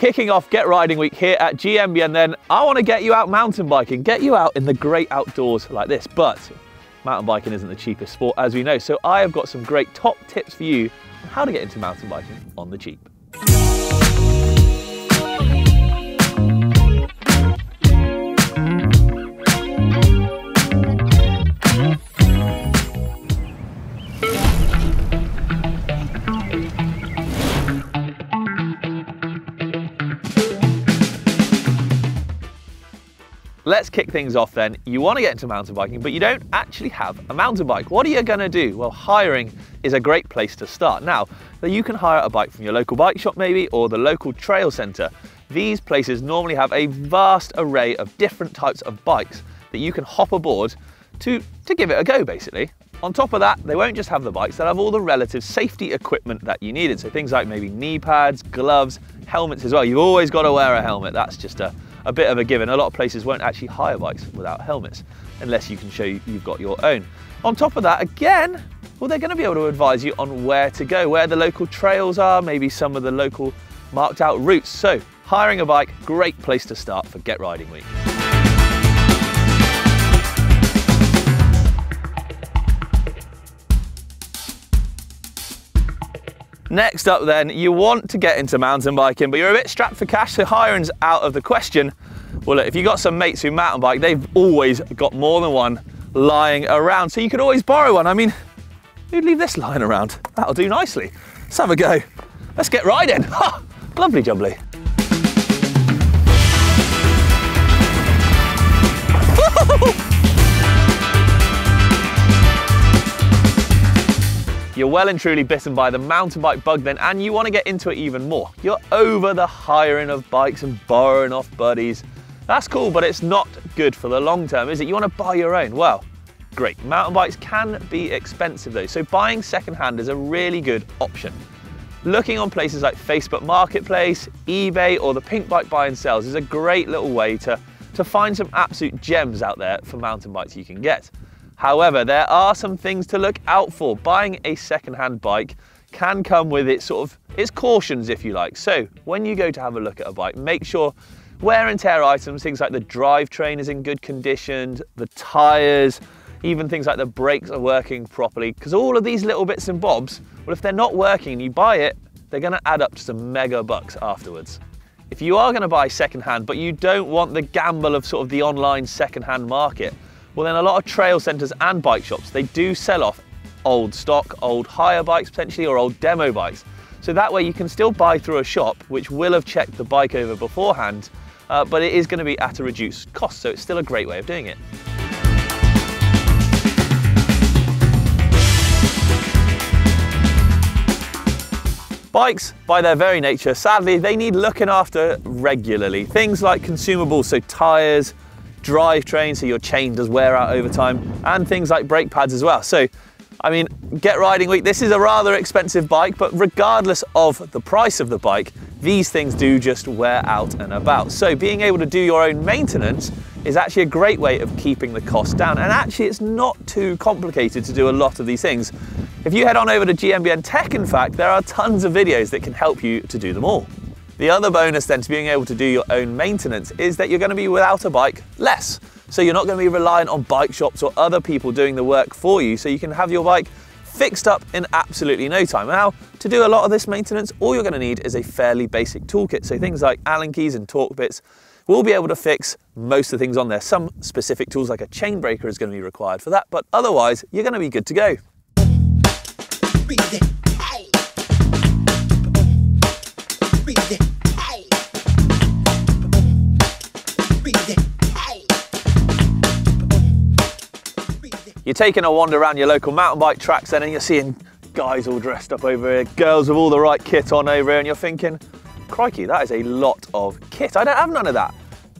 kicking off Get Riding Week here at GMBN then, I want to get you out mountain biking, get you out in the great outdoors like this, but mountain biking isn't the cheapest sport as we know, so I have got some great top tips for you on how to get into mountain biking on the cheap. Let's kick things off then. You want to get into mountain biking, but you don't actually have a mountain bike. What are you going to do? Well, hiring is a great place to start. Now, you can hire a bike from your local bike shop maybe, or the local trail centre. These places normally have a vast array of different types of bikes that you can hop aboard to give it a go, basically. On top of that, they won't just have the bikes, they'll have all the relative safety equipment that you needed. So things like maybe knee pads, gloves, helmets as well. You've always got to wear a helmet. That's just a bit of a given. A lot of places won't actually hire bikes without helmets unless you can show you've got your own. On top of that, again, well, they're going to be able to advise you on where to go, where the local trails are, maybe some of the local marked out routes. So hiring a bike, great place to start for Get Riding Week. Next up then, you want to get into mountain biking, but you're a bit strapped for cash, so hiring's out of the question. Well, look, if you've got some mates who mountain bike, they've always got more than one lying around, so you could always borrow one. I mean, who'd leave this lying around? That'll do nicely. Let's have a go. Let's get riding. Ha! Lovely jubbly. You're well and truly bitten by the mountain bike bug then, and you want to get into it even more. You're over the hiring of bikes and borrowing off buddies. That's cool, but it's not good for the long term, is it? You want to buy your own. Well, great. Mountain bikes can be expensive though, so buying secondhand is a really good option. Looking on places like Facebook Marketplace, eBay, or the Pink Bike Buy and Sells is a great little way to find some absolute gems out there for mountain bikes you can get. However, there are some things to look out for. Buying a second-hand bike can come with its cautions, if you like. So when you go to have a look at a bike, make sure wear and tear items, things like the drivetrain is in good condition, the tires, even things like the brakes are working properly, because all of these little bits and bobs, well, if they're not working and you buy it, they're going to add up to some mega bucks afterwards. If you are going to buy second-hand, but you don't want the gamble of sort of the online second-hand market, well then a lot of trail centres and bike shops, they do sell off old stock, old hire bikes potentially, or old demo bikes. So that way you can still buy through a shop which will have checked the bike over beforehand, but it is going to be at a reduced cost, so it's still a great way of doing it. Bikes, by their very nature, sadly, they need looking after regularly. Things like consumables, so tyres, drivetrain, so your chain does wear out over time, and things like brake pads as well. So, I mean, Get Riding Week, this is a rather expensive bike, but regardless of the price of the bike, these things do just wear out and about. So being able to do your own maintenance is actually a great way of keeping the cost down. And actually, it's not too complicated to do a lot of these things. If you head on over to GMBN Tech, in fact, there are tons of videos that can help you to do them all. The other bonus then to being able to do your own maintenance is that you're going to be without a bike less. So you're not going to be reliant on bike shops or other people doing the work for you, so you can have your bike fixed up in absolutely no time. Now, to do a lot of this maintenance, all you're going to need is a fairly basic toolkit. So things like Allen keys and torque bits will be able to fix most of the things on there. Some specific tools like a chain breaker is going to be required for that, but otherwise you're going to be good to go. You're taking a wander around your local mountain bike tracks then, and you're seeing guys all dressed up over here, girls with all the right kit on over here, and you're thinking, crikey, that is a lot of kit. I don't have none of that.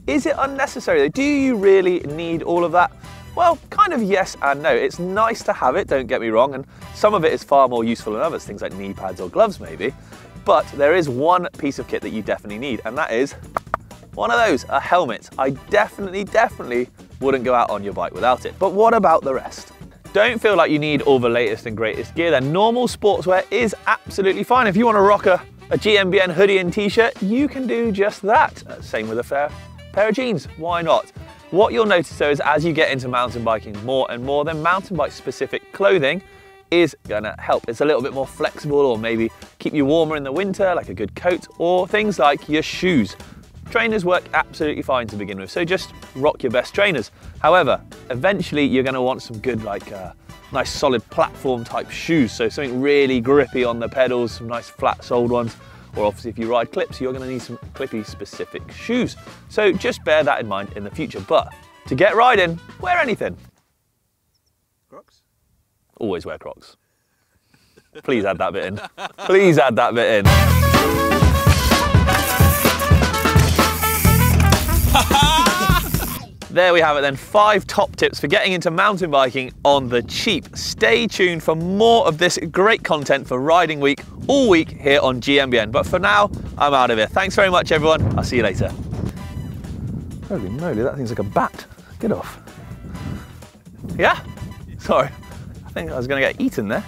Is it unnecessary? Do you really need all of that? Well, kind of yes and no. It's nice to have it, don't get me wrong, and some of it is far more useful than others, things like knee pads or gloves maybe. But there is one piece of kit that you definitely need, and that is one of those, a helmet. I definitely wouldn't go out on your bike without it. But what about the rest? Don't feel like you need all the latest and greatest gear then. Normal sportswear is absolutely fine. If you want to rock a a GMBN hoodie and t-shirt, you can do just that. Same with a pair of jeans, why not? What you'll notice though is as you get into mountain biking more and more, then mountain bike specific clothing is gonna help. It's a little bit more flexible, or maybe keep you warmer in the winter, like a good coat, or things like your shoes. Trainers work absolutely fine to begin with, so just rock your best trainers. However, eventually you're gonna want some good, like nice solid platform type shoes, so something really grippy on the pedals, some nice flat soled ones. Or obviously if you ride clips, you're gonna need some clippy specific shoes. So just bear that in mind in the future. But to get riding, wear anything. Crocs? Always wear Crocs. Please add that bit in. Please add that bit in. There we have it then, 5 top tips for getting into mountain biking on the cheap. Stay tuned for more of this great content for Riding Week, all week here on GMBN. But for now, I'm out of here. Thanks very much, everyone. I'll see you later. Holy moly, that thing's like a bat. Get off. Yeah? Sorry, I think I was gonna get eaten there.